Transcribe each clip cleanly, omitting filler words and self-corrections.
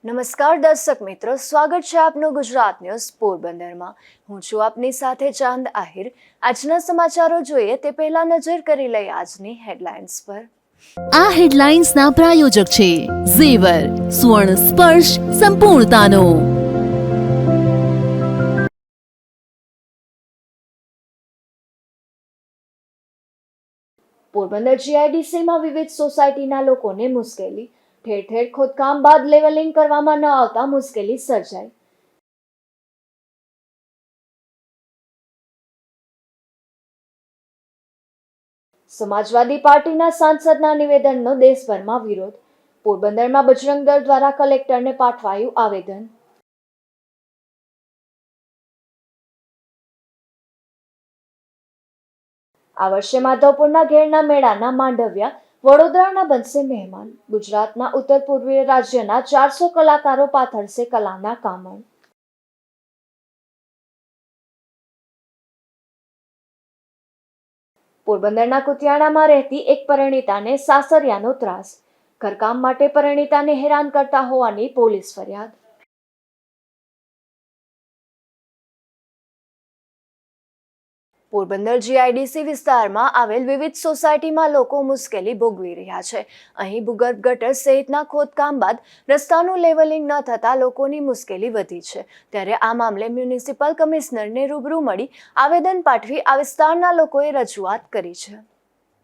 નમસ્કાર દર્શક મિત્રો, સ્વાગત છે આપનું ગુજરાત ન્યૂઝ પોરબંદરમાં। હું છું આપની સાથે ચાંદ આહિર। આજના સમાચારો જોઈએ તે પહેલા નજર કરી લઈએ આજની હેડલાઇન્સ પર। આ હેડલાઇન્સના પ્રાયોજક છે ઝેવર, સુવર્ણ સ્પર્શ સંપૂર્ણતાનો। પોરબંદર જીઆઈડીસીમાં વિવિધ સોસાયટીના લોકોને મુશ્કેલી। ઠેર ઠેર ખોદકામ બાદ લેવલિંગ કરવામાં ન આવતા મુશ્કેલી સર્જાઈ। સમાજવાદી પાર્ટીના સાંસદના નિવેદનનો દેશભરમાં વિરોધ। પોરબંદરમાં બજરંગ દળ દ્વારા કલેક્ટરને પાઠવાયું આવેદન। આ વર્ષે માધવપુરના ઘેરના મેળાના માંડવ્યા વડોદરાના બનશે મહેમાન। ગુજરાતના ઉત્તર પૂર્વીય રાજ્યના 400 કલાકારો પાથરશે કલાના કામણ। પોરબંદરના કુતિયાણામાં રહેતી એક પરિણીતાને સાસરિયાનો ત્રાસ। ઘરકામ માટે પરિણીતાને હેરાન કરતા હોવાની પોલીસ ફરિયાદ। પોરબંદર જીઆઈડીસી વિસ્તારમાં આવેલ વિવિધ સોસાયટીમાં લોકો મુશ્કેલી ભોગવી રહ્યા છે। અહીં ભૂગર્ભ ગટર સહિતના ખોદકામ બાદ રસ્તાનું લેવલિંગ ન થતા લોકોની મુશ્કેલી વધી છે। ત્યારે આ મામલે મ્યુનિસિપલ કમિશનરને રૂબરૂ મળી આવેદન પાઠવી આ વિસ્તારના લોકોએ રજૂઆત કરી છે।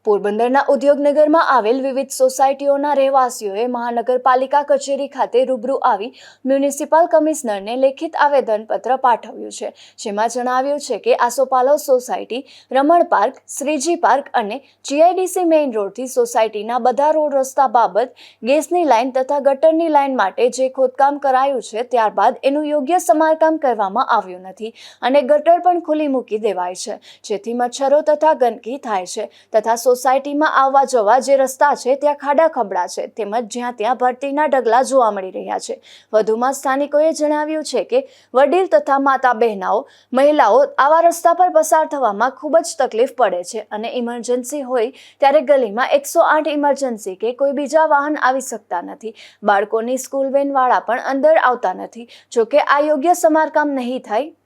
પોરબંદરના ઉદ્યોગનગરમાં આવેલ વિવિધ સોસાયટીઓના રહેવાસીઓએ મહાનગરપાલિકા કચેરી ખાતે રૂબરૂ આવી મ્યુનિસિપલ કમિશનરને લેખિત આવેદનપત્ર પાઠવ્યું છે। જેમાં જણાવ્યું છે કે આસોપાલવ સોસાયટી, રમણ પાર્ક, શ્રીજી પાર્ક અને જીઆઈડીસી મેઇન રોડથી સોસાયટીના બધા રોડ રસ્તા બાબત ગેસની લાઇન તથા ગટરની લાઇન માટે જે ખોદકામ કરાયું છે ત્યારબાદ એનું યોગ્ય સમારકામ કરવામાં આવ્યું નથી અને ગટર પણ ખુલ્લી મૂકી દેવાય છે, જેથી મચ્છરો તથા ગંદકી થાય છે તથા સોસાયટીમાં આવવા જવા જે રસ્તા છે ત્યાં ખાડા ખબડા છે તેમજ જ્યાં ત્યાં ભરતીના ઢગલા જોવા મળી રહ્યા છે। વધુમાં સ્થાનિકોએ જણાવ્યું છે કે વડીલ તથા માતા બહેનાઓ, મહિલાઓ આવા રસ્તા પર પસાર થવામાં ખૂબ જ તકલીફ પડે છે અને ઇમરજન્સી હોય ત્યારે ગલીમાં 108 ઇમરજન્સી કે કોઈ બીજા વાહન આવી શકતા નથી। બાળકોની સ્કૂલ વેન વાળા પણ અંદર આવતા નથી। જોકે આ યોગ્ય સમારકામ નહીં થાય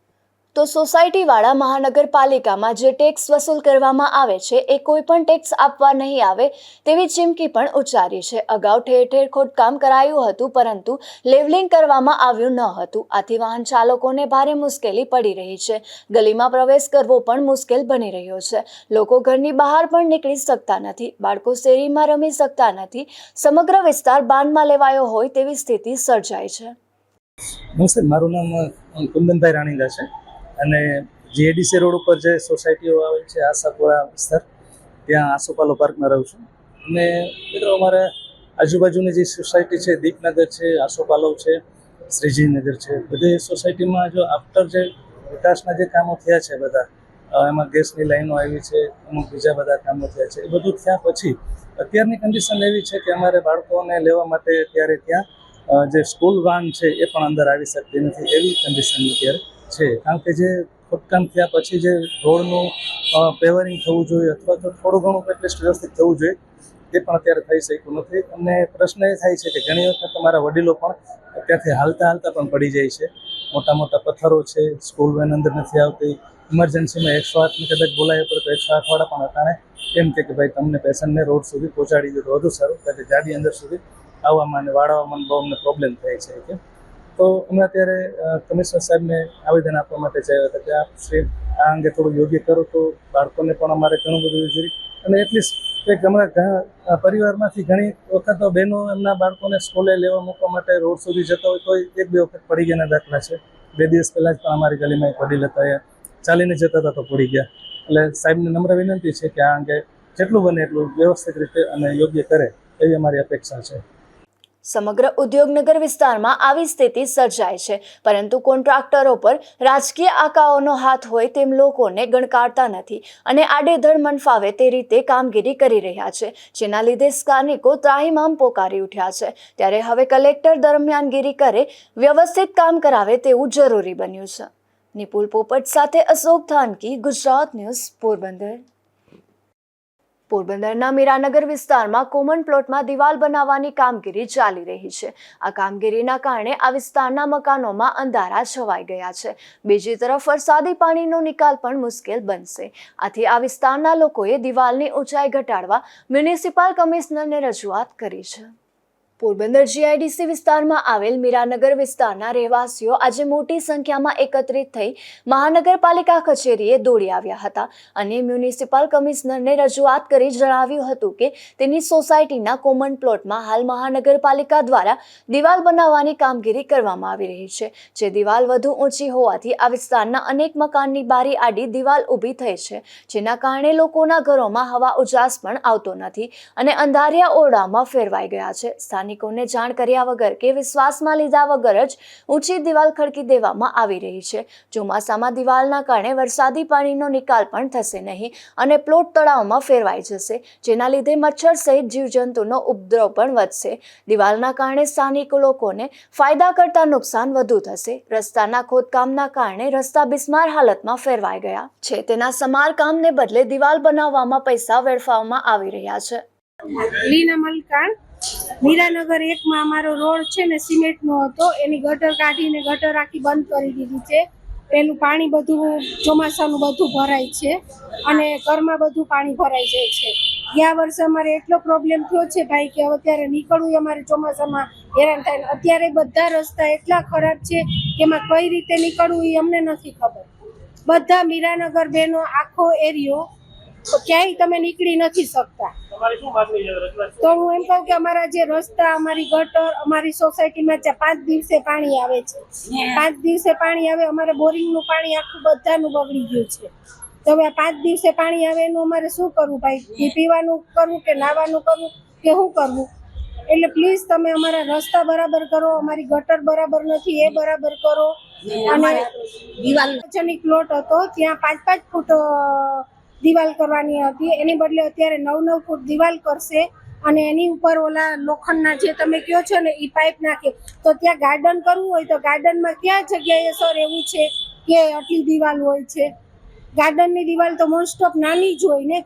તો સોસાયટીવાળા મહાનગરપાલિકામાં જે ટેક્સ વસૂલ કરવામાં આવે છે એ કોઈ પણ ટેક્સ આપવા નહીં આવે તેવી ચીમકી પણ ઉચ્ચારી છે। અગાઉ ઠેર ઠેર ખોદકામ કરાયું હતું પરંતુ લેવલિંગ કરવામાં આવ્યું ન હતું। આથી વાહન ચાલકોને ભારે મુશ્કેલી પડી રહી છે। ગલીમાં પ્રવેશ કરવો પણ મુશ્કેલ બની રહ્યો છે। લોકો ઘરની બહાર પણ નીકળી શકતા નથી। બાળકો શેરીમાં રમી શકતા નથી। સમગ્ર વિસ્તાર બાનમાં લેવાયો હોય તેવી સ્થિતિ સર્જાય છે। નમસ્તે, મારું નામ કુંદનભાઈ રાણીગા છે અને જીઆઈડીસી રોડ ઉપર જે સોસાયટીઓ આવેલ છે આશાપુરા વિસ્તાર, ત્યાં આસોપાલવ પાર્કમાં રહું છું। અને મિત્રો અમારે આજુબાજુની જે સોસાયટી છે, દીપનગર છે, આસોપાલવ છે, શ્રીજીનગર છે, બધી સોસાયટીમાં જો આફ્ટર જે વિકાસના જે કામો થયા છે બધા, એમાં ગેસની લાઈનો આવી છે, અમુક બીજા બધા કામો થયા છે, એ બધું થયા પછી અત્યારની કન્ડિશન એવી છે કે અમારે બાળકોને લેવા માટે ત્યારે ત્યાં જે સ્કૂલ વાન છે એ પણ અંદર આવી શકતી નથી, એવી કન્ડિશન અત્યારે છે। કારણ કે જે ખોદકામ થયા પછી જે રોડનું પેવરિંગ થવું જોઈએ અથવા તો થોડું ઘણું એટલીસ્ટ વ્યવસ્થિત થવું જોઈએ એ પણ અત્યારે થઈ શક્યું નથી। અને પ્રશ્ન એ થાય છે કે ઘણી વખત અમારા વડીલો પણ ત્યાંથી હાલતા હાલતા પણ પડી જાય છે। મોટા મોટા પથ્થરો છે, સ્કૂલ વેન અંદર નથી આવતી, ઇમરજન્સીમાં 108ને કદાચ બોલાવી પડે તો 108 વાળા પણ અટાણે એમ કે ભાઈ તમને પેશન્ટને રોડ સુધી પહોંચાડી દો તો વધુ સારું, કારણ કે ગાડી અંદર સુધી આવવામાં અને વાળવામાં બહુ અમને પ્રોબ્લેમ થાય છે કે તો અમે અત્યારે કમિશનર સાહેબને આવેદન આપવા માટે ચાલ્યા હતા કે આપ શ્રી આ અંગે થોડું યોગ્ય કરો તો બાળકોને પણ અમારે ઘણું બધું જોઈએ અને એટલીસ્ટ કંઈક ઘણા પરિવારમાંથી ઘણી વખત બહેનો એમના બાળકોને સ્કૂલે લેવા મૂકવા માટે રોડ સુધી જતા હોય તો 1-2 વખત પડી ગયાના દાખલા છે। 2 દિવસ પહેલાં જ પણ અમારી ગલીમાં એક વડીલ હતા, એ ચાલીને જતા હતા તો પડી ગયા। એટલે સાહેબને નમ્ર વિનંતી છે કે આ અંગે જેટલું બને એટલું વ્યવસ્થિત રીતે અને યોગ્ય કરે એવી અમારી અપેક્ષા છે। સમગ્ર ઉદ્યોગનગર વિસ્તારમાં આવી સ્થિતિ સર્જાય છે, પરંતુ કોન્ટ્રાક્ટરો પર રાજકીય આકાઓનો હાથ હોય તેમ લોકોને ગણકારતા નથી અને આડેધડ મન ફાવે તે રીતે કામગીરી કરી રહ્યા છે, જેના લીધે સ્થાનિકો ત્રાહિમામ પોકારી ઉઠ્યા છે। ત્યારે હવે કલેક્ટર દરમિયાનગીરી કરે, વ્યવસ્થિત કામ કરાવે તેવું જરૂરી બન્યું છે। નિપુલ પોપટ સાથે અશોક થાનકી, ગુજરાત ન્યૂઝ, પોરબંદર। પોરબંદરના મીરાનગર વિસ્તારમાં કોમન પ્લોટમાં દિવાલ બનાવવાની કામગીરી ચાલી રહી છે. આ કામગીરીના કારણે આ વિસ્તારના મકાનોમાં અંધારા છવાઈ ગયા છે. બીજી તરફ વરસાદી પાણીનો નિકાલ પણ મુશ્કેલ બનશે. આથી આ વિસ્તારના લોકોએ દિવાલની ઊંચાઈ ઘટાડવા મ્યુનિસિપલ કમિશનરને રજૂઆત કરી છે. પોરબંદર જીઆઈડીસી વિસ્તારમાં આવેલ મીરાનગર વિસ્તારના રહેવાસીઓ આજે મોટી સંખ્યામાં એકત્રિત થઈ મહાનગરપાલિકા કચેરીએ દોડી આવ્યા હતા અને મ્યુનિસિપલ કમિશનરને રજૂઆત કરી જણાવ્યું હતું કે તેની સોસાયટીના કોમન પ્લોટમાં હાલ મહાનગરપાલિકા દ્વારા દિવાલ બનાવવાની કામગીરી કરવામાં આવી રહી છે. જે દિવાલ વધુ ઊંચી હોવાથી આ વિસ્તારના અનેક મકાનની બારી આડી દિવાલ ઊભી થઈ છે, જેના કારણે લોકોના ઘરોમાં હવા ઉજાસ પણ આવતો નથી અને અંધારિયા ઓરડામાં ફેરવાઈ ગયા છે. સ્થાનિકોને જાણ કર્યા વગર કે વિશ્વાસમાં લીધા વગર જ ઊંચી દિવાલ ખડકી દેવામાં આવી રહી છે. ચોમાસામાં દિવાલના કારણે વરસાદી પાણીનો નિકાલ પણ થશે નહીં અને પ્લોટ તળાવમાં ફેરવાઈ જશે, જેના લીધે મચ્છર સહિત જીવજંતુનો ઉપદ્રવ પણ વધશે. દિવાલના કારણે સ્થાનિક લોકોને ફાયદા કરતા નુકસાન વધુ થશે. રસ્તાના ખોદકામના કારણે રસ્તા બિસ્માર હાલતમાં ફેરવાઈ ગયા છે. તેના સમારકામને બદલે દિવાલ બનાવવામાં પૈસા વેડફાવવામાં આવી રહ્યા છે. લીના મલકાણ મીરાનગર 1 માં અમારો રોડ છે ને સિમેન્ટનો હતો, એની ગટર કાઢીને ગટર આખી બંધ કરી દીધી છે. પેલું પાણી બધું ચોમાસાનું બધું ભરાય છે અને ઘરમાં બધું પાણી ભરાઈ જાય છે. ગયા વર્ષે અમારે એટલો પ્રોબ્લેમ થયો છે ભાઈ કે હવે અત્યારે નીકળવું અમારે ચોમાસામાં હેરાન થાય. અત્યારે બધા રસ્તા એટલા ખરાબ છે કે એમાં કઈ રીતે નીકળવું એ અમને નથી ખબર. બધા મીરાનગર બેનો આખો એરિયો ક્યાંય તમે નીકળી નથી શકતા. તો હું એમ કહું કે અમારા જે રસ્તા, અમારી ગટર, અમારી સોસાયટીમાં 5 દિવસે પાણી આવે છે. 5 દિવસે પાણી આવે, અમારે બોરિંગનું પાણી આખું બધાનું બગડી ગયું છે. તો હવે 5 દિવસે પાણી આવે એનું અમારે શું કરવું ભાઈ? પીવાનું કરવું કે નાવાનું કરવું કે શું કરવું? એટલે પ્લીઝ તમે અમારા રસ્તા બરાબર કરો, અમારી ગટર બરાબર નથી એ બરાબર કરો. અને દિવાલ પ્લોટ હતો ત્યાં 5-5 ફૂટ દિવાલ કરવાની હતી, એની બદલે અત્યારે 9-9 ફૂટ દિવાલ કરશે અને એની ઉપર ઓલા લોખંડના જે તમે કહો છો ને એ પાઇપ નાખે. તો ત્યાં ગાર્ડન કરવું હોય તો ગાર્ડનમાં ક્યાં જગ્યાએ સર એવું છે કે આટલી દિવાલ હોય છે? ગાર્ડનની દિવાલ તો મોસ્ટ ઓફ નાની જ હોય ને,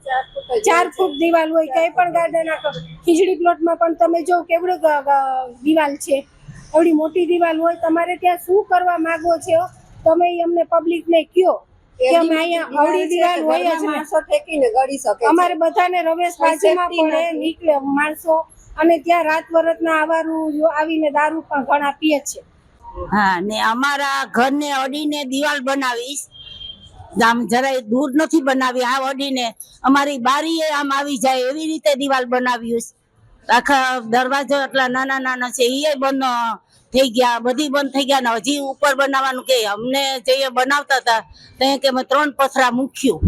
4 ફૂટ દિવાલ હોય. કંઈ પણ ગાર્ડન આખો ખીજડી પ્લોટમાં પણ તમે જો કેવડો દિવાલ છે, એવડી મોટી દિવાલ હોય. તમારે ત્યાં શું કરવા માંગો છો તમે એ અમને પબ્લિકને કહો કે અમે અહીંયા અવળી દિવાલ હોય જ માણસો ઠેકીને ગળી શકે. અમારે બધાને રવેશ બાજુમાં પડે નીકળે માણસો અને ત્યાં રાત વરતના આવારું આવીને દારૂ પણ ઘણા પીએ છે. હા, ને અમારા ઘરને અડીને દિવાલ બનાવીશ, આમ જરાય દૂર નથી બનાવી, આ અડીને અમારી બારીએ આમ આવી જાય એવી રીતે દિવાલ બનાવ્યું. આખા દરવાજો એટલા નાના નાના છે એ બંધ થઈ ગયા, બધી બંધ થઈ ગયા. ને હજી ઉપર બનાવવાનું કે અમને જે બનાવતા હતા ત્યાં કે મેં 3 પથરા મૂક્યું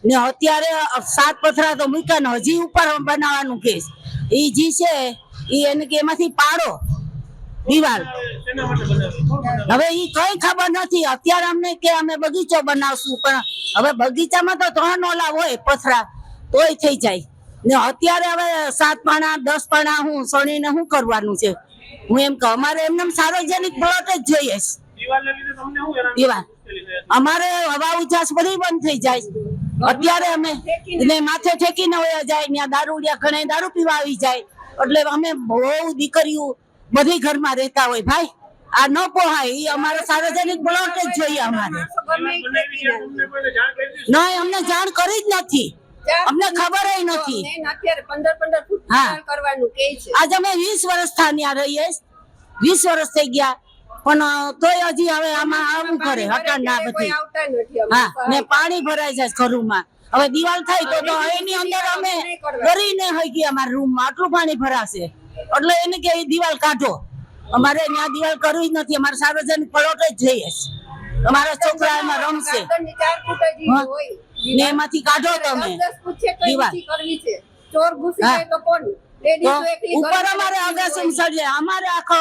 ને અત્યારે 7 પથરા તો મૂક્યા ને હજી ઉપર બનાવવાનું કે એ જે છે એને કે એમાંથી પાડો દિવાલ. હવે ઈ કઈ ખબર નથી. અત્યારે અમને કે અમે બગીચો બનાવશું, પણ હવે બગીચામાં તો 3 ઓલા હોય પથરા તોય થઈ જાય ને અત્યારે હવે 7 પાણા 10 પાણા હું સણીને શું કરવાનું છે? હું એમ કહું અમારે એમને સાર્વજનિક પ્લોટ જ જોઈએ. દિવાલ અમારે હવા ઉજાસ બધી બંધ થઈ જાય. અત્યારે અમે માથે ઠેકીને વયા જાય, ત્યાં દારૂડિયા ઘણે દારૂ પીવા આવી જાય. એટલે અમે બહુ દીકરીઓ બધી ઘરમાં રહેતા હોય ભાઈ, આ ન પોહાય. એ અમારે સાર્વજનિક પ્લોટ જ જોઈએ. અમારે નહીં, અમને જાણ કરી જ નથી, અમને ખબર નથી. હા, આજ અમે 20 વર્ષ ત્યાં રહીએ, 20 વર્ષ થઈ ગયા, પણ તોય હજી હવે આમાં આવું કરે હટાણ ના બધી. હા, ને પાણી ભરાઈ જાય ઘરોમાં. હવે દિવાલ થાય તો એની અંદર અમે કરીને હોય ગયા અમારા રૂમમાં આટલું પાણી ભરાશે. એટલે એને કે દિવાલ કાઢો. અમારે ત્યાં દિવાલ કરવી જ નથી, અમારે સાર્વજનિક પ્લોટ જ જોઈએ. અમારા છોકરા એમાં રમશે ને એમાંથી કાઢો તમે દિવાલ. ઉપર અમારે અગાસી સળે, અમારે આખો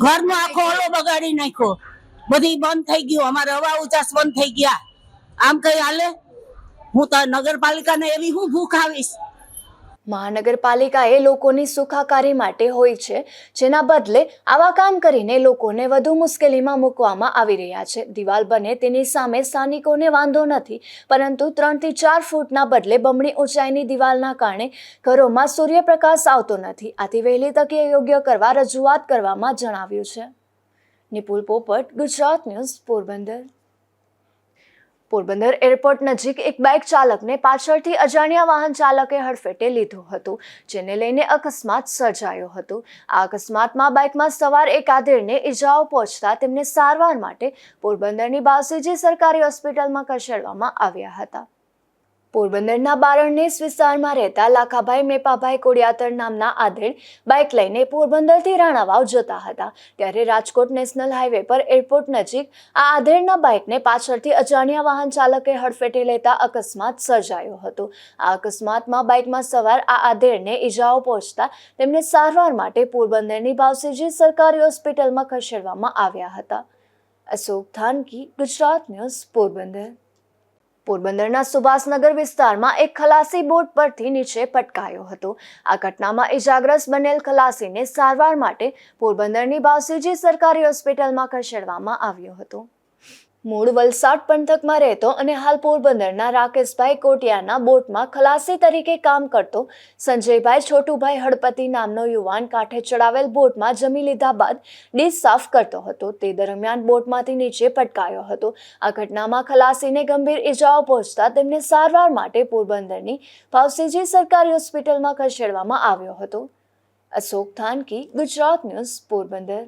ઘરનો આખો ઓલો બગાડી નાખ્યો, બધી બંધ થઈ ગયું. અમારે હવા ઉજાસ બંધ થઈ ગયા. આમ કઈ હાલે? હું તો નગરપાલિકાને એવી હું ભૂખ આવીશ. મહાનગરપાલિકાએ લોકોની સુખાકારી માટે હોય છે, જેના બદલે આવા કામ કરીને લોકોને વધુ મુશ્કેલીમાં મૂકવામાં આવી રહ્યા છે. દિવાલ બને તેની સામે સ્થાનિકોને વાંધો નથી, પરંતુ 3 થી 4 ફૂટના બદલે બમણી ઊંચાઈની દિવાલના કારણે ઘરોમાં સૂર્યપ્રકાશ આવતો નથી. આથી વહેલી તકે યોગ્ય કરવા રજૂઆત કરવામાં જણાવ્યું છે. નિપુલ પોપટ, ગુજરાત ન્યૂઝ, પોરબંદર. પોરબંદર એરપોર્ટ નજીક એક બાઇક ચાલકને પાછળથી અજાણ્યા વાહન ચાલકે હડફેટે લીધું હતું, જેને લઈને અકસ્માત સર્જાયો હતો. આ અકસ્માતમાં બાઇકમાં સવાર એક આધેડને ઈજાઓ પહોંચતા તેમને સારવાર માટે પોરબંદરની બાવસીજી સરકારી હોસ્પિટલમાં ખસેડવામાં આવ્યા હતા. પોરબંદરના બારણનેસ વિસ્તારમાં રહેતા લાખાભાઈ મેપાભાઈ કોડિયાતર નામના આધેડ બાઇક લઈને પોરબંદરથી રાણાવાવ જતા હતા, ત્યારે રાજકોટ નેશનલ હાઈવે પર એરપોર્ટ નજીક આ આધેડના બાઇકને પાછળથી અજાણ્યા વાહન ચાલકે હડફેટે લેતા અકસ્માત સર્જાયો હતો. આ અકસ્માતમાં બાઇકમાં સવાર આ આધેડને ઈજાઓ પહોંચતા તેમને સારવાર માટે પોરબંદરની બાવસીજી સરકારી હોસ્પિટલમાં ખસેડવામાં આવ્યા હતા. અશોક થાનકી, ગુજરાત ન્યૂઝ, પોરબંદર. પોરબંદરના સુભાષનગર વિસ્તારમાં એક ખલાસી બોટ પરથી નીચે પટકાયો હતો. આ ઘટનામાં ઇજાગ્રસ્ત બનેલ ખલાસીને સારવાર માટે પોરબંદરની બાવસીજી સરકારી હોસ્પિટલમાં ખસેડવામાં આવ્યો હતો. મૂળ વલસાડ પંથકમાં રહેતો અને હાલ પોરબંદરના રાકેશભાઈ કોટિયાના બોટમાં ખલાસી તરીકે કામ કરતો સંજયભાઈ છોટુભાઈ હળપતિ નામનો યુવાન કાંઠે ચડાવેલ બોટમાં જમી લીધા બાદ ડીશ સાફ કરતો હતો. તે દરમિયાન બોટમાંથી નીચે પટકાયો હતો. આ ઘટનામાં ખલાસીને ગંભીર ઈજાઓ પહોંચતા તેમને સારવાર માટે પોરબંદરની બાવસીજી સરકારી હોસ્પિટલમાં ખસેડવામાં આવ્યો હતો. અશોક થાનકી, ગુજરાત ન્યૂઝ, પોરબંદર.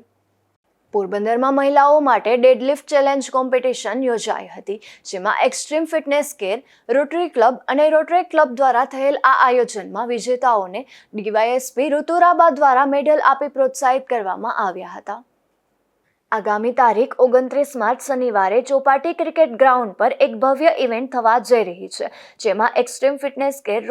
પોરબંદરમાં મહિલાઓ માટે ડેડલિફ્ટ ચેલેન્જ કોમ્પિટિશન યોજાઈ હતી, જેમાં extreme fitness care, rotary club અને રોટરી ક્લબ દ્વારા થયેલ આ આયોજનમાં વિજેતાઓને ડીવાયએસપી ઋતુરાબા દ્વારા મેડલ આપી પ્રોત્સાહિત કરવામાં આવ્યા હતા. આગામી તારીખ 29 માર્ચ શનિવારે ચોપાટી ક્રિકેટ ગ્રાઉન્ડ પર એક ભવ્ય ઇવેન્ટ થવા જઈ રહી છે, જેમાં એક્સ્ટ્રીમ ફિટનેસ કેર,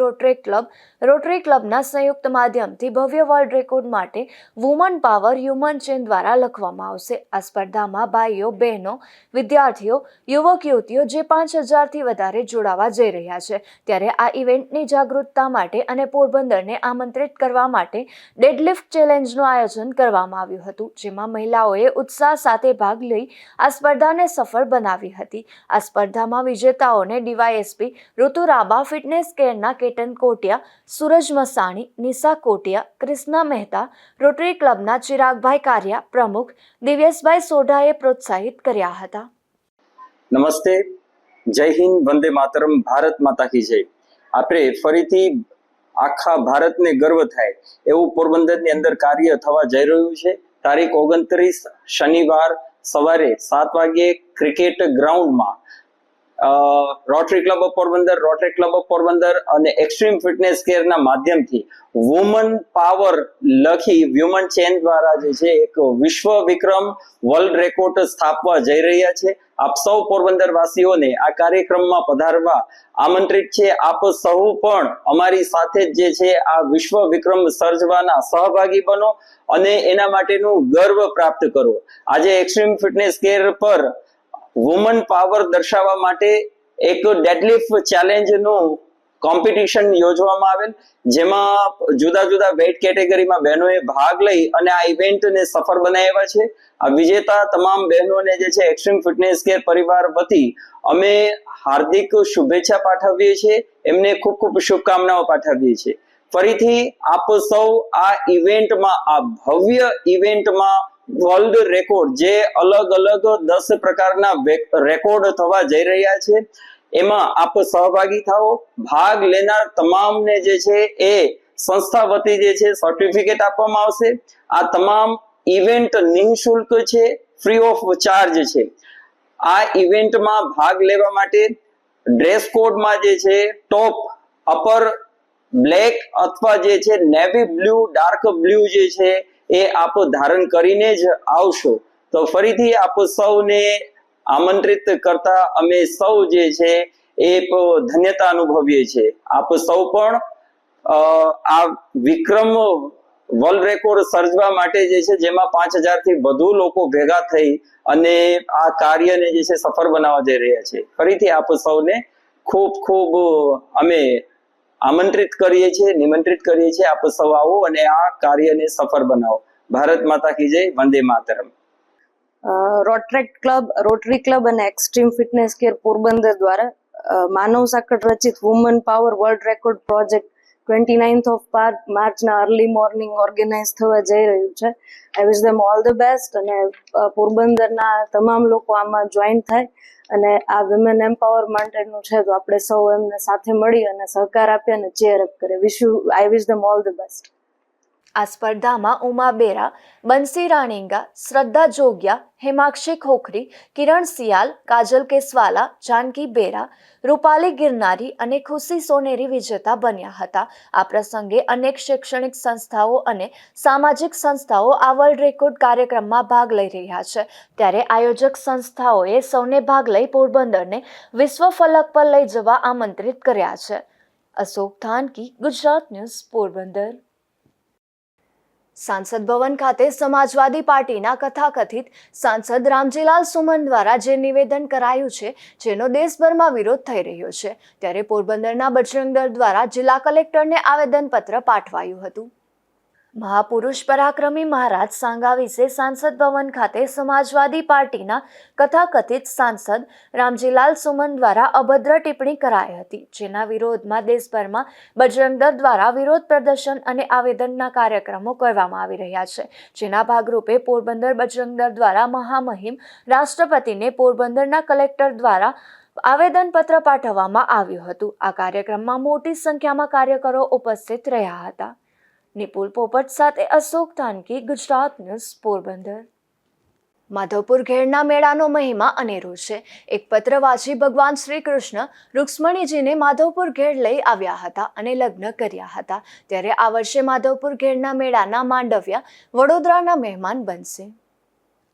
રોટરી ક્લબના સંયુક્ત માધ્યમથી ભવ્ય વર્લ્ડ રેકોર્ડ માટે વુમન પાવર હ્યુમન ચેન દ્વારા લખવામાં આવશે. આ સ્પર્ધામાં ભાઈઓ, બહેનો, વિદ્યાર્થીઓ, યુવક યુવતીઓ જે 5000થી વધારે જોડાવા જઈ રહ્યા છે, ત્યારે આ ઇવેન્ટની જાગૃતતા માટે અને પોરબંદરને આમંત્રિત કરવા માટે ડેડલિફ્ટ ચેલેન્જનું આયોજન કરવામાં આવ્યું હતું, જેમાં મહિલાઓએ ઉત્સાહ સાથે ભાગ લઈ આ સ્પર્ધાને સફળ બનાવી હતી. આ સ્પર્ધામાં વિજેતાઓને ડીવાયએસપી ઋતુરાબા, ફિટનેસ કેરના કેતન કોટિયા, સૂરજ મસાણી, નિશા કોટિયા, કૃષ્ણા મહેતા, રોટરી ક્લબના ચિરાગભાઈ કારિયા, પ્રમુખ દિવ્યેશભાઈ સોઢાએ પ્રોત્સાહિત કર્યા હતા. નમસ્તે, જય હિન્દ, વંદે માતરમ, ભારત માતા કી જય. આપણે ફરીથી આખા ભારતને ગર્વ થાય એવું પોરબંદરની અંદર કાર્ય થવા જઈ રહ્યું છે. તારીખ 29 શનિવાર સવારે 7 વાગ્યે ક્રિકેટ ગ્રાઉન્ડમાં rotary club of Porbandar, rotary club of Porbandar અને એક્સ્ટ્રીમ ફિટનેસ કેરના માધ્યમથી વુમન પાવર લખી વ્યુમન ચેન દ્વારા જે છે એક વિશ્વ વિક્રમ વર્લ્ડ રેકોર્ડ સ્થાપવા જઈ રહ્યા છે. આપ સૌ પોરબંદર વાસીઓને આ કાર્યક્રમમાં પધારવા આમંત્રિત છે. આપ સૌ પણ અમારી સાથે જે છે આ વિશ્વ વિક્રમ સર્જવાના સહભાગી બનો અને એના માટેનું ગર્વ પ્રાપ્ત કરો. આજે એક્સ્ટ્રીમ ફિટનેસ કેર પર વુમન પાવર દર્શાવવા માટે એક ડેડલિફ્ટ ચેલેન્જનું કોમ્પિટિશન યોજવામાં આવેલ, જેમાં જુદા જુદા વેઇટ કેટેગરીમાં બહેનોએ ભાગ લઈ અને આ ઇવેન્ટને સફળ બનાવ્યા છે. આ વિજેતા તમામ બહેનોને જે છે એક્સ્ટ્રીમ ફિટનેસ કેર પરિવાર વતી અમે હાર્દિક શુભેચ્છા પાઠવીએ છીએ, એમને ખૂબ ખૂબ શુભકામનાઓ પાઠવીએ છીએ. ફરીથી આપ સૌ આ ઇવેન્ટમાં, આ ભવ્ય ઇવેન્ટમાં વર્લ્ડ રેકોર્ડ જે અલગ અલગ 10 પ્રકારના રેકોર્ડ થવા જઈ રહ્યા છે, એમાં આપ સહભાગી થાઓ. ભાગ લેનાર તમામને જે છે એ સંસ્થા વતી જે છે સર્ટિફિકેટ આપવામાં આવશે. આ તમામ ઇવેન્ટ નિઃશુલ્ક છે, ફ્રી ઓફ ચાર્જ છે. આ ઇવેન્ટમાં ભાગ લેવા માટે ડ્રેસ કોડમાં જે છે ટોપ અપર બ્લેક અથવા જે છે નેવી બ્લુ, ડાર્ક બ્લુ જે છે એ આપ ધારણ કરીને જ આવશો. તો ફરીથી આપ સૌને આમંત્રિત કરતા અમે સૌ જે છે એ ધન્યતા અનુભવીએ છીએ. આપ સૌ પણ આ વિક્રમ વર્લ્ડ રેકોર્ડ સર્જવા માટે જે છે જેમાં 5000 થી વધુ લોકો ભેગા થઈ અને આ કાર્યને જે છે સફળ બનાવવા જઈ રહ્યા છે. ફરીથી આપ સૌને ખૂબ ખૂબ અમે આમંત્રિત કરીએ છીએ, નિમંત્રિત કરીએ છીએ, આપ સૌ આવો અને આ કાર્યને સફળ બનાવો. ભારત માતા કી જય, વંદે માતરમ. રોટરી ક્લબ અને એક્સ્ટ્રીમ ફિટનેસ કેર પોરબંદર દ્વારા માનવ સાંકળ રચિત woman power world record project 29th of માર્ચના અર્લી મોર્નિંગ ઓર્ગેનાઇઝ થવા જઈ રહ્યું છે. આઈ વિશ ધેમ ઓલ ધ બેસ્ટ અને પોરબંદરના તમામ લોકો આમાં જોઈન થાય અને આ વિમેન એમ્પાવરમેન્ટનું છે તો આપણે સૌ એમને સાથે મળી અને સહકાર આપીએ અને ચેર અપ કરીએ. આઈ વિશ ધેમ ઓલ ધ બેસ્ટ. આ સ્પર્ધામાં ઉમા બેરા, બંસી રાણીંગા, શ્રદ્ધા જોગિયા, હેમાક્ષી ખોખરી, કિરણ સિયાલ, કાજલ કેસવાલા, જાનકી બેરા, રૂપાલી ગિરનારી અને ખુશી સોનેરી વિજેતા બન્યા હતા. આ પ્રસંગે અનેક શૈક્ષણિક સંસ્થાઓ અને સામાજિક સંસ્થાઓ આ વર્લ્ડ રેકોર્ડ કાર્યક્રમમાં ભાગ લઈ રહ્યા છે. ત્યારે આયોજક સંસ્થાઓએ સૌને ભાગ લઈ પોરબંદરને વિશ્વ ફલક પર લઈ જવા આમંત્રિત કર્યા છે. અશોક થાનકી, ગુજરાત ન્યૂઝ, પોરબંદર. સાંસદ ભવન ખાતે સમાજવાદી પાર્ટીના કથાકથિત સાંસદ રામજીલાલ સુમન દ્વારા જે નિવેદન કરાયું છે જેનો દેશભરમાં વિરોધ થઈ રહ્યો છે, ત્યારે પોરબંદરના બજરંગ દળ દ્વારા જિલ્લા કલેક્ટરને આવેદનપત્ર પાઠવાયું હતું. મહાપુરુષ પરાક્રમી મહારાજ સાંગા વિશે સાંસદ ભવન ખાતે સમાજવાદી પાર્ટીના કથાકથિત સાંસદ રામજીલાલ સુમન દ્વારા અભદ્ર ટિપ્પણી કરાઈ હતી, જેના વિરોધમાં દેશભરમાં બજરંગ દળ દ્વારા વિરોધ પ્રદર્શન અને આવેદનના કાર્યક્રમો કરવામાં આવી રહ્યા છે. જેના ભાગરૂપે પોરબંદર બજરંગ દળ દ્વારા મહામહિમ રાષ્ટ્રપતિને પોરબંદરના કલેક્ટર દ્વારા આવેદનપત્ર પાઠવવામાં આવ્યું હતું. આ કાર્યક્રમમાં મોટી સંખ્યામાં કાર્યકરો ઉપસ્થિત રહ્યા હતા. નિપુલ પોપટ સાથે અશોક થાનકી, ગુજરાત ન્યૂઝ, પોરબંદર. માધવપુર ઘેડના મેળાનો મહિમા અનેરો છે. એક પત્ર વાંચી ભગવાન શ્રી કૃષ્ણ રૂક્ષ્મણીજીને માધવપુર ઘેડ લઈ આવ્યા હતા અને લગ્ન કર્યા હતા. ત્યારે આ વર્ષે માધવપુર ઘેડના મેળાના માંડવ્યા વડોદરાના મહેમાન બનશે.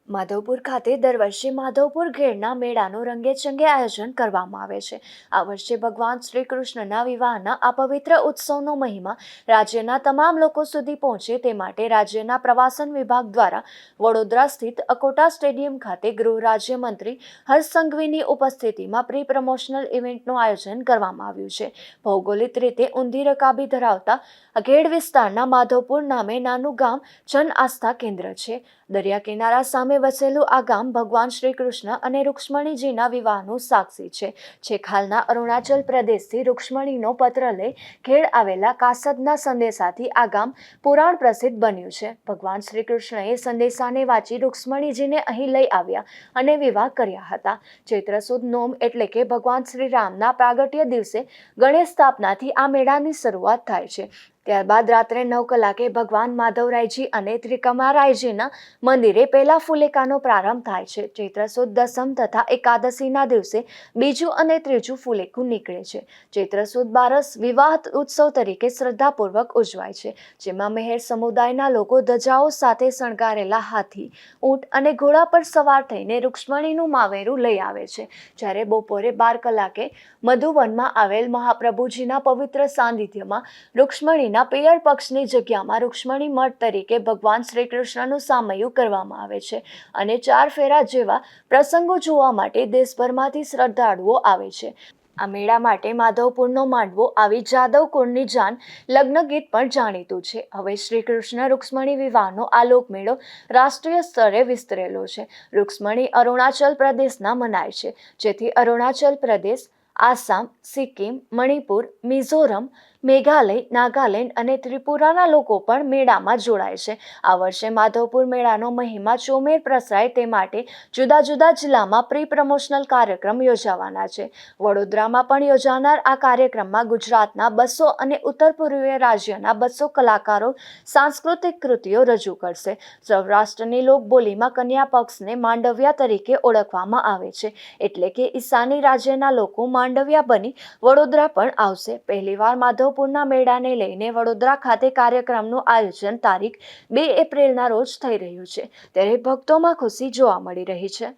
માધવપુર ખાતે દર વર્ષે માધવપુર ઘેડના મેળાનું રંગેચંગે આયોજન કરવામાં આવે છે. આ વર્ષે ભગવાન શ્રી કૃષ્ણના વિવાહના આ પવિત્ર ઉત્સવનો મહિમા રાજ્યના તમામ લોકો સુધી પહોંચે તે માટે રાજ્યના પ્રવાસન વિભાગ દ્વારા વડોદરા સ્થિત અકોટા સ્ટેડિયમ ખાતે ગૃહ રાજ્યમંત્રી હર્ષ સંઘવીની ઉપસ્થિતિમાં પ્રી પ્રમોશનલ ઇવેન્ટનું આયોજન કરવામાં આવ્યું છે. ભૌગોલિક રીતે ઊંધી રકાબી ધરાવતા ઘેડ વિસ્તારના માધવપુર નામે નાનું ગામ જન આસ્થા કેન્દ્ર છે. દરિયા કિનારા સામે વસેલું આ ગામ ભગવાન શ્રી કૃષ્ણ અને રૂક્ષ્મણીજીના વિવાહનું સાક્ષી છે. છેક હાલના અરુણાચલ પ્રદેશથી રૂક્ષ્મણીનો પત્ર લઈ ઘેડ આવેલા કાસદના સંદેશાથી આ ગામ પુરાણ પ્રસિદ્ધ બન્યું છે. ભગવાન શ્રી કૃષ્ણએ સંદેશાને વાંચી રૂક્ષ્મણીજીને અહીં લઈ આવ્યા અને વિવાહ કર્યા હતા. ચૈત્ર સુદ નોમ એટલે કે ભગવાન શ્રી રામના પ્રાગટ્ય દિવસે ગણેશ સ્થાપનાથી આ મેળાની શરૂઆત થાય છે. ત્યારબાદ રાત્રે 9 કલાકે ભગવાન માધવરાયજી અને ત્રિકમારાયજીના મંદિરે પહેલા ફુલેકાનો પ્રારંભ થાય છે. ચૈત્ર સુદ દસમ તથા એકાદશીના દિવસે બીજું અને ત્રીજું ફુલેકું નીકળે છે. ચૈત્ર સુદ બારસ વિવાહ ઉત્સવ તરીકે શ્રદ્ધાપૂર્વક ઉજવાય છે, જેમાં મહેર સમુદાયના લોકો ધજાઓ સાથે શણગારેલા હાથી, ઊંટ અને ઘોડા પર સવાર થઈને રૂક્ષ્મણીનું માવેરું લઈ આવે છે. જ્યારે બપોરે 12 કલાકે મધુવનમાં આવેલ મહાપ્રભુજીના પવિત્ર સાનિધ્યમાં રૂક્ષ્મણી પિયર પક્ષની જગ્યામાં રૂક્ષ્મણી મઠ તરીકે ભગવાન શ્રી કૃષ્ણનું સામૈયું કરવામાં આવે છે અને 4 ફેરા જેવા પ્રસંગો જોવા માટે દેશભરમાંથી શ્રદ્ધાળુઓ આવે છે. આ મેળા માટે માધવપુરનો માંડવો આવી જાદવ કુળની જાન લગ્ન ગીત પણ જાણીતું છે. હવે શ્રી કૃષ્ણ રૂક્ષ્મણી વિવાહનો આ લોકમેળો રાષ્ટ્રીય સ્તરે વિસ્તરેલો છે. રૂક્ષ્મણી અરુણાચલ પ્રદેશના મનાય છે, જેથી અરુણાચલ પ્રદેશ, આસામ, સિક્કિમ, મણિપુર, મિઝોરમ, મેઘાલય, નાગાલેન્ડ અને ત્રિપુરાના લોકો પણ મેળામાં જોડાય છે. આ વર્ષે માધવપુર મેળાનો મહિમા ચોમેર પ્રસરાય તે માટે જુદા જુદા જિલ્લામાં પ્રી પ્રમોશનલ કાર્યક્રમ યોજાવાના છે. વડોદરામાં પણ યોજાનાર આ કાર્યક્રમમાં ગુજરાતના 200 અને ઉત્તર પૂર્વીય રાજ્યના 200 કલાકારો સાંસ્કૃતિક કૃતિઓ રજૂ કરશે. સૌરાષ્ટ્રની લોકબોલીમાં કન્યા પક્ષને માંડવ્યા તરીકે ઓળખવામાં આવે છે, એટલે કે ઈશાની રાજ્યના લોકો માંડવ્યા બની વડોદરા પણ આવશે. પહેલીવાર માધવપુરના મેળાને લઈને વડોદરા ખાતે કાર્યક્રમનું આયોજન તારીખ 2 એપ્રિલના રોજ થઈ રહ્યું છે, ત્યારે ભક્તોમાં ખુશી જોવા મળી રહી છે.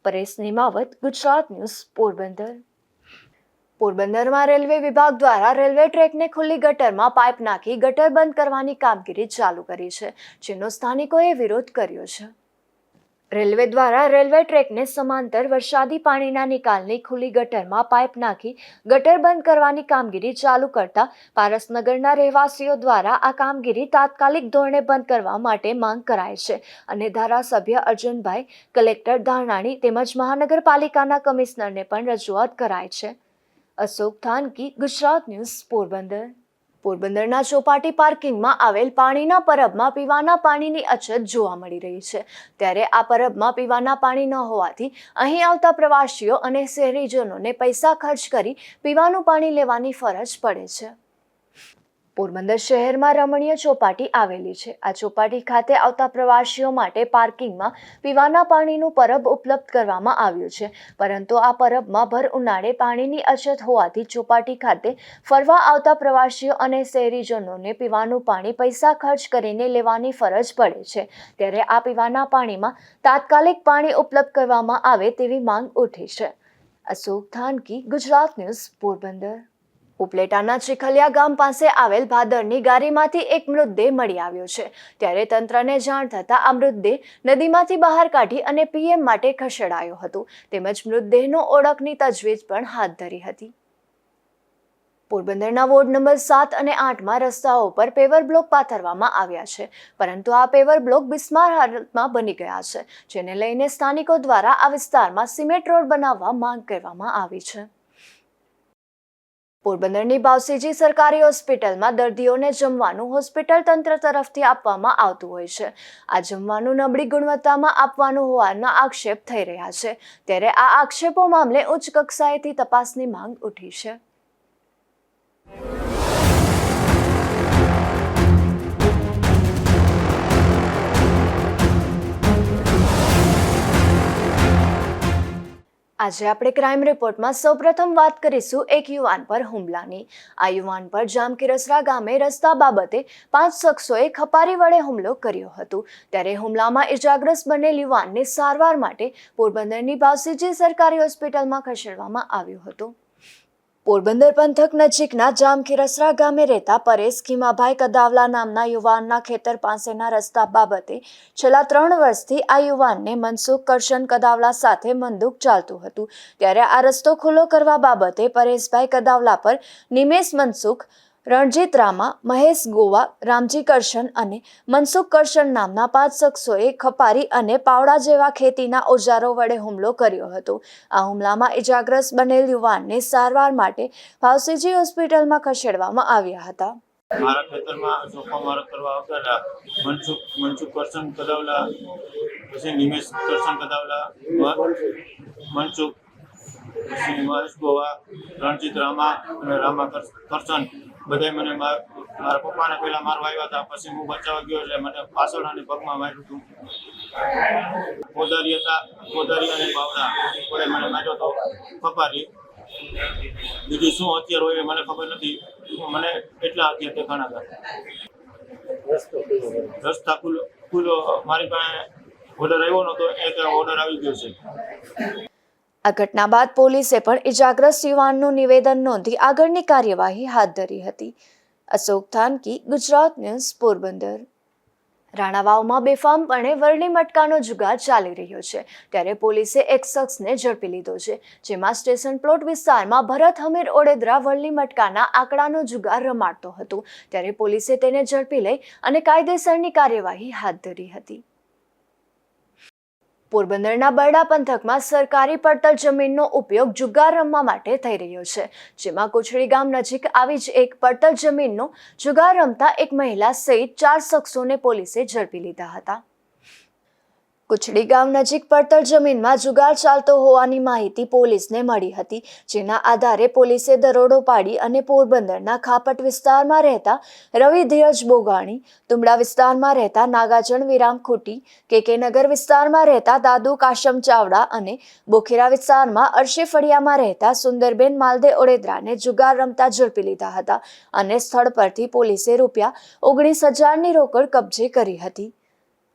પરેશ નિમાવત, ગુજરાત ન્યૂઝ, પોરબંદર. પોરબંદરમાં રેલવે વિભાગ દ્વારા રેલવે ટ્રેકને ખુલ્લી ગટરમાં પાઇપ નાખી ગટર બંધ કરવાની કામગીરી ચાલુ કરી છે, જેનો સ્થાનિકોએ વિરોધ કર્યો છે. રેલવે દ્વારા રેલવે ટ્રેકને સમાંતર વરસાદી પાણીના નિકાલની ખુલ્લી ગટરમાં પાઇપ નાખી ગટર બંધ કરવાની કામગીરી ચાલુ કરતા પારસનગરના રહેવાસીઓ દ્વારા આ કામગીરી તાત્કાલિક ધોરણે બંધ કરવા માટે માંગ કરાય છે અને ધારાસભ્ય અર્જુનભાઈ, કલેક્ટર ધાનાણી તેમજ મહાનગરપાલિકાના કમિશનરને પણ રજૂઆત કરાય છે. અશોક થાનકી, ગુજરાત ન્યૂઝ, પોરબંદર. પોરબંદરના ચોપાટી પાર્કિંગમાં આવેલ પાણીના પરબમાં પીવાના પાણીની અછત જોવા મળી રહી છે. ત્યારે આ પરબમાં પીવાના પાણી ન હોવાથી અહીં આવતા પ્રવાસીઓ અને શહેરીજનોને પૈસા ખર્ચ કરી પીવાનું પાણી લેવાની ફરજ પડે છે. પોરબંદર શહેરમાં રમણીય ચોપાટી આવેલી છે. આ ચોપાટી ખાતે આવતા પ્રવાસીઓ માટે પાર્કિંગમાં પીવાના પાણીનું પરબ ઉપલબ્ધ કરવામાં આવ્યું છે, પરંતુ આ પરબમાં ભર ઉનાળે પાણીની અછત હોવાથી ચોપાટી ખાતે ફરવા આવતા પ્રવાસીઓ અને શહેરીજનોને પીવાનું પાણી પૈસા ખર્ચ કરીને લેવાની ફરજ પડે છે. ત્યારે આ પીવાના પાણીમાં તાત્કાલિક પાણી ઉપલબ્ધ કરવામાં આવે તેવી માંગ ઉઠી છે. અશોક થાનકી, ગુજરાત ન્યૂઝ, પોરબંદર. ઉપલેટાના ચીખલિયા ગામ પાસે આવેલ ભાદરની ગારીમાંથી એક મૃતદેહ મળી આવ્યો છે. ત્યારે તંત્રને જાણ થતાં આ મૃતદેહ નદીમાંથી બહાર કાઢી અને પીએમ માટે ખસેડાયો હતો. તેમજ મૃતદેહનો ઓળખની તજવીજ પણ હાથ ધરી હતી. પોરબંદરના વોર્ડ નંબર 7 અને 8માં રસ્તાઓ પર પેવર બ્લોક પાથરવામાં આવ્યા છે, પરંતુ આ પેવર બ્લોક બિસ્માર હાલતમાં બની ગયા છે, જેને લઈને સ્થાનિકો દ્વારા આ વિસ્તારમાં સિમેન્ટ રોડ બનાવવા માંગ કરવામાં આવી છે. પોરબંદરની બાવસીજી સરકારી હોસ્પિટલમાં દર્દીઓને જમવાનું હોસ્પિટલ તંત્ર તરફથી આપવામાં આવતું હોય છે. આ જમવાનું નબળી ગુણવત્તામાં આપવાનું હોવાના આક્ષેપ થઈ રહ્યા છે. ત્યારે આ આક્ષેપો મામલે ઉચ્ચ કક્ષાએથી તપાસની માંગ ઉઠી છે. આજે આપણે ક્રાઇમ રિપોર્ટમાં સૌપ્રથમ વાત કરીશું એક યુવાન પર હુમલાની. આ યુવાન પર જામકીરસરા ગામે રસ્તા બાબતે 5 શખ્સોએ ખપારી વડે હુમલો કર્યો હતો. ત્યારે હુમલામાં ઇજાગ્રસ્ત બનેલ યુવાનને સારવાર માટે પોરબંદરની બાવસીજી સરકારી હોસ્પિટલમાં ખસેડવામાં આવ્યો હતો. પોરબંદર પંથક નજીકના જામખીરસરા ગામે રહેતા પરેશ ખીમાભાઈ કદાવલા નામના યુવાનના ખેતર પાસેના રસ્તા બાબતે છેલ્લા 3 વર્ષથી આ યુવાનને મનસુખ કરશન કદાવલા સાથે મનદુખ ચાલતું હતું. ત્યારે આ રસ્તો ખુલ્લો કરવા બાબતે પરેશભાઈ કદાવલા પર નિમેશ મનસુખ, રણજીત રામા, મહેશ ગોવા, રામજી કરશન અને મનસુખ કરશન નામના 5 શખ્સોએ ખપારી અને પાવડા જેવા ખેતીના ઓજારો વડે હુમલો કર્યો હતો. આ હુમલામાં ઇજાગ્રસ્ત બનેલ યુવાનને સારવાર માટે બાવસીજી હોસ્પિટલમાં ખસેડવામાં આવ્યા હતા. મારા ખેતરમાં ચોખ્ખો મારો કરવા આવતા મનસુખ કરશન કદાવલા, પછી નિમેશ કરશન કદાવલા, મનસુખ, પછી મહેશ ગોવા, રણજીત રામા અને રામા કરશન બધા મને મારા પપ્પાને પહેલા મારવા આવ્યા હતા. પછી હું બચાવવા ગયો એટલે મને પાછળ અને પગમાં માર્યું હતું. કોદારી હતા, કોદારી અને પાવડા વડે મને માર્યો હતો. ખપારી બીજું શું હથિયાર હોય એ મને ખબર નથી. મને એટલા હથિયાર દેખાણા હતા. રસ્તા ખુલ્લો મારી પાસે ઓર્ડર આવ્યો નતો, એક ઓર્ડર આવી ગયો છે. આ ઘટના બાદ પોલીસે પણ ઇજાગ્રસ્ત યુવાનનું નિવેદન નોંધી આગળની કાર્યવાહી હાથ ધરી હતી. અશોક થાનકી, ગુજરાત ન્યૂઝ, પોરબંદર. રાણાવાવમાં બેફામપણે વરણી મટકાનો જુગાર ચાલી રહ્યો છે. ત્યારે પોલીસે એક શખ્સને ઝડપી લીધો છે, જેમાં સ્ટેશન પ્લોટ વિસ્તારમાં ભરત હમીર ઓડેદરા વરણી મટકાના આંકડાનો જુગાર રમાડતો હતો. ત્યારે પોલીસે તેને ઝડપી લઈ અને કાયદેસરની કાર્યવાહી હાથ ધરી હતી. પોરબંદરના બરડા પંથકમાં સરકારી પડતર જમીનનો ઉપયોગ જુગાર રમવા માટે થઈ રહ્યો છે, જેમાં કુચડી ગામ નજીક આવી જ એક પડતર જમીનનો જુગાર રમતા એક મહિલા સહિત 4 શખ્સોને પોલીસે ઝડપી લીધા હતા. કુચડી ગામ નજીક પડતર જમીનમાં જુગાર ચાલતો હોવાની માહિતી પોલીસને મળી હતી, જેના આધારે પોલીસે દરોડો પાડી અને પોરબંદરના ખાપટ વિસ્તારમાં રહેતા રવિ ધીરજ બોગાણી, તુમડા વિસ્તારમાં રહેતા નાગાજણ વિરામ ખૂટી, કેકેનગર વિસ્તારમાં રહેતા દાદુ કાશમ ચાવડા અને બોખેરા વિસ્તારમાં અરશી ફળિયામાં રહેતા સુંદરબેન માલદે ઓડેદરાને જુગાર રમતા ઝડપી લીધા હતા અને સ્થળ પરથી પોલીસે ₹19,000ની રોકડ કબજે કરી હતી.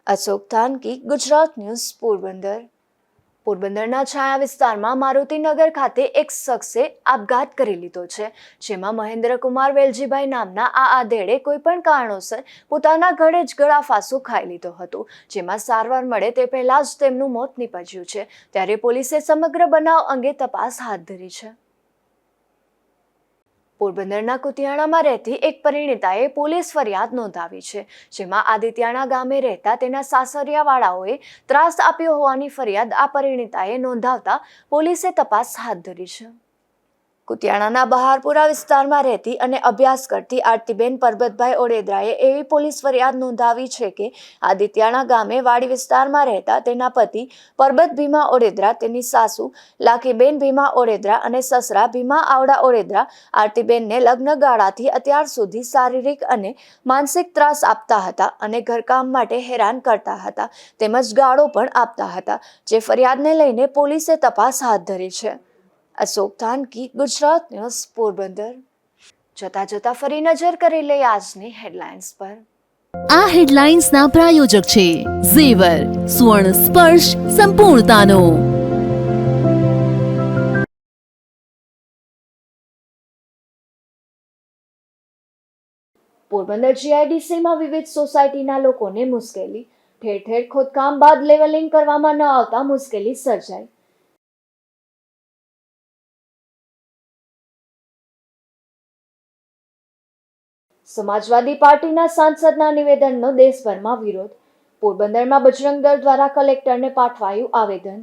અશોક થાનકી, ગુજરાત ન્યૂઝ, પોરબંદર. પોરબંદરના છાયા વિસ્તારમાં મારુતિનગર ખાતે એક શખ્સે આપઘાત કરી લીધો છે, જેમાં મહેન્દ્રકુમાર વેલજીભાઈ નામના આ આધેડે કોઈપણ કારણોસર પોતાના ઘરે જ ગળાફાંસો ખાઈ લીધો હતો, જેમાં સારવાર મળે તે પહેલા જ તેમનું મોત નીપજ્યું છે। ત્યારે પોલીસે સમગ્ર બનાવ અંગે તપાસ હાથ ધરી છે। પોરબંદરના કુતિયાણામાં રહેતી એક પરિણીતાએ પોલીસ ફરિયાદ નોંધાવી છે, જેમાં આદિત્યાણા ગામે રહેતા તેના સાસરિયાવાળાઓએ ત્રાસ આપ્યો હોવાની ફરિયાદ આ પરિણીતાએ નોંધાવતા પોલીસે તપાસ હાથ ધરી છે। કુતિયાણાના બહારપુરા વિસ્તારમાં રહેતી અને અભ્યાસ કરતી આરતીબેન પરબતભાઈ ઓડેદરાએ એવી પોલીસ ફરિયાદ નોંધાવી છે કે આદિત્યાણા ગામે વાડી વિસ્તારમાં રહેતા તેના પતિ પરબત ભીમા ઓડેદરા, તેની સાસુ લાખીબેન ભીમા ઓડેદરા અને સસરા ભીમા આવડા ઓડેદરા આરતીબેનને લગ્ન ગાળાથી અત્યાર સુધી શારીરિક અને માનસિક ત્રાસ આપતા હતા અને ઘરકામ માટે હેરાન કરતા હતા, તેમજ ગાળો પણ આપતા હતા, જે ફરિયાદને લઈને પોલીસે તપાસ હાથ ધરી છે। અશોક થાનકી, ગુજરાત ન્યૂઝ, પોરબંદર। જતા ફરી નજર કરી લઈએ આજની હેડલાઇન્સ પર। આ હેડલાઇન્સના પ્રાયોજક છે ઝેવર, સુવર્ણ સ્પર્શ સંપૂર્ણતાનો। પોરબંદર જીઆઈડીસીમાં વિવિધ સોસાયટીના લોકોને મુશ્કેલી, ઠેર ઠેર ખોદકામ બાદ લેવલિંગ કરવામાં ન આવતા મુશ્કેલી સર્જાઈ। સમાજવાદી પાર્ટીના સાંસદના નિવેદનનો દેશભરમાં વિરોધ। પોરબંદરમાં બજરંગ દળ દ્વારા કલેક્ટરને પાઠવાયું આવેદન।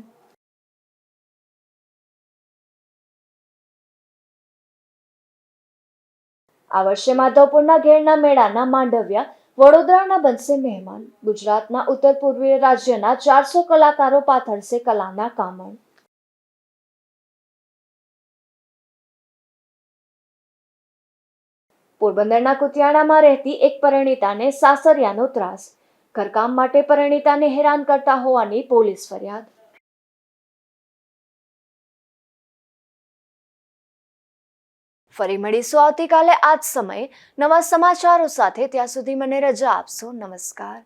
આ વર્ષે માધવપુરના ઘેરના મેળાના માંડવ્યા વડોદરાના બનશે મહેમાન। ગુજરાતના ઉત્તર પૂર્વીય રાજ્યના 400 કલાકારો પાથરશે કલાના કામણ। પોરબંદરના કુતિયાણામાં રહેતી એક પરિણીતાને સાસરિયાનો ત્રાસ, ઘરકામ માટે પરિણીતાને હેરાન કરતા હોવાની પોલીસ ફરિયાદ। ફરી મળીશું આવતીકાલે આ જ સમયે નવા સમાચારો સાથે। ત્યાં સુધી મને રજા આપશો। નમસ્કાર।